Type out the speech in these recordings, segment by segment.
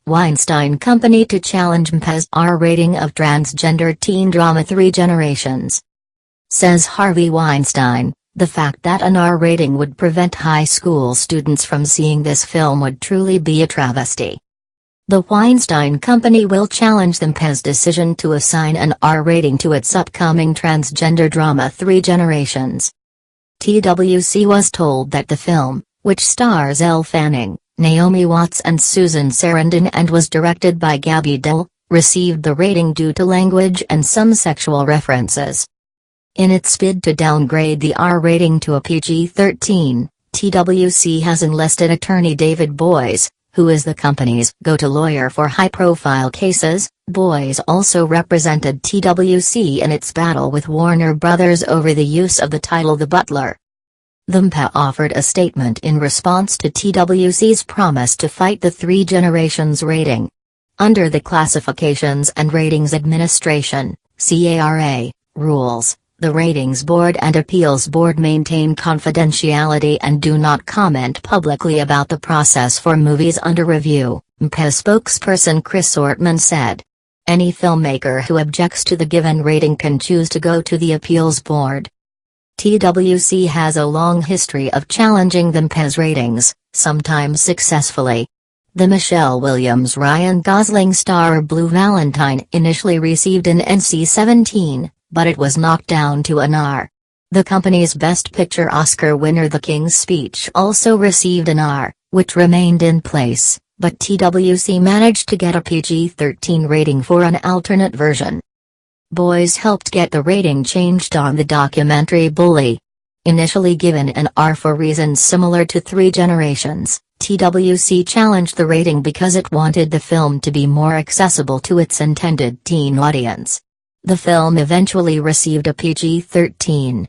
Weinstein Company to challenge MPAA's R rating of transgender teen drama 3 Generations. Says Harvey Weinstein, the fact that an R rating would prevent high school students from seeing this film would truly be a travesty. The Weinstein Company will challenge the MPAA's decision to assign an R rating to its upcoming transgender drama 3 Generations. TWC was told that the film, which stars Elle Fanning, Naomi Watts and Susan Sarandon and was directed by Gabby Dill, received the rating due to language and some sexual references. In its bid to downgrade the R rating to a PG-13, TWC has enlisted attorney David Boies, who is the company's go-to lawyer for high-profile cases. Boies also represented TWC in its battle with Warner Brothers over the use of the title The Butler. The MPAA offered a statement in response to TWC's promise to fight the 3 Generations rating. Under the Classifications and Ratings Administration (CARA) rules, the Ratings Board and Appeals Board maintain confidentiality and do not comment publicly about the process for movies under review, MPAA spokesperson Chris Ortman said. Any filmmaker who objects to the given rating can choose to go to the Appeals Board. TWC has a long history of challenging the MPAA's ratings, sometimes successfully. The Michelle Williams-Ryan Gosling star Blue Valentine initially received an NC-17, but it was knocked down to an R. The company's Best Picture Oscar winner The King's Speech also received an R, which remained in place, but TWC managed to get a PG-13 rating for an alternate version. Boies helped get the rating changed on the documentary Bully. Initially given an R for reasons similar to 3 Generations, TWC challenged the rating because it wanted the film to be more accessible to its intended teen audience. The film eventually received a PG-13.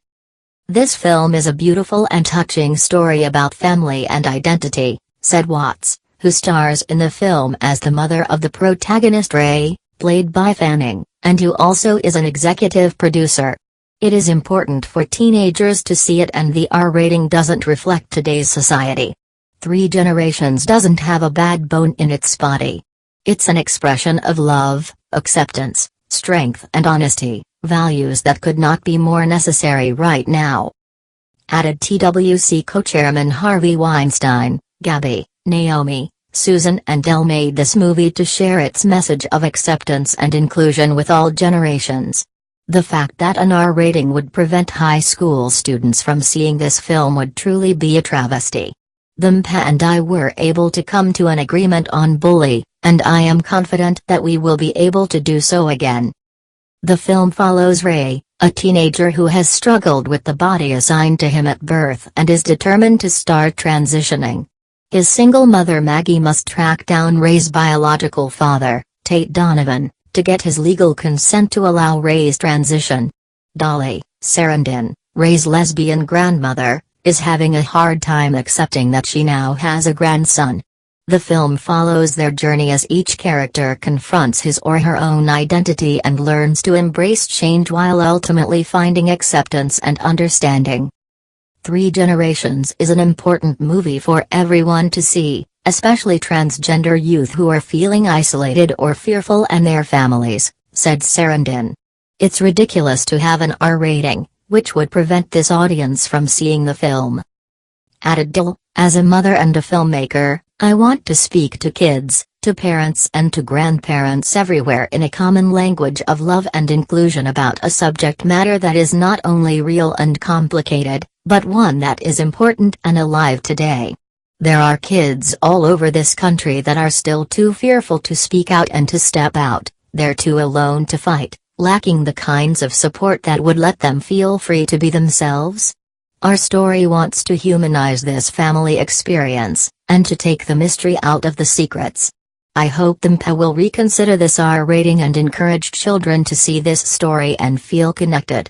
This film is a beautiful and touching story about family and identity, said Watts, who stars in the film as the mother of the protagonist Ray, played by Fanning, and who also is an executive producer. It is important for teenagers to see it, and the R rating doesn't reflect today's society. 3 Generations doesn't have a bad bone in its body. It's an expression of love, acceptance, strength and honesty, values that could not be more necessary right now. Added TWC co-chairman Harvey Weinstein, Gabby, Naomi, Susan and Elle made this movie to share its message of acceptance and inclusion with all generations. The fact that an R rating would prevent high school students from seeing this film would truly be a travesty. The MPAA and I were able to come to an agreement on Bully, and I am confident that we will be able to do so again. The film follows Ray, a teenager who has struggled with the body assigned to him at birth and is determined to start transitioning. His single mother Maggie must track down Ray's biological father, Tate Donovan, to get his legal consent to allow Ray's transition. Dolly, Sarandon, Ray's lesbian grandmother, is having a hard time accepting that she now has a grandson. The film follows their journey as each character confronts his or her own identity and learns to embrace change while ultimately finding acceptance and understanding. 3 Generations is an important movie for everyone to see, especially transgender youth who are feeling isolated or fearful, and their families, said Sarandon. It's ridiculous to have an R rating, which would prevent this audience from seeing the film. Added Dill, as a mother and a filmmaker, I want to speak to kids, to parents and to grandparents everywhere in a common language of love and inclusion about a subject matter that is not only real and complicated, but one that is important and alive today. There are kids all over this country that are still too fearful to speak out and to step out. They're too alone to fight, lacking the kinds of support that would let them feel free to be themselves. Our story wants to humanize this family experience, and to take the mystery out of the secrets. I hope the MPAA will reconsider this R rating and encourage children to see this story and feel connected.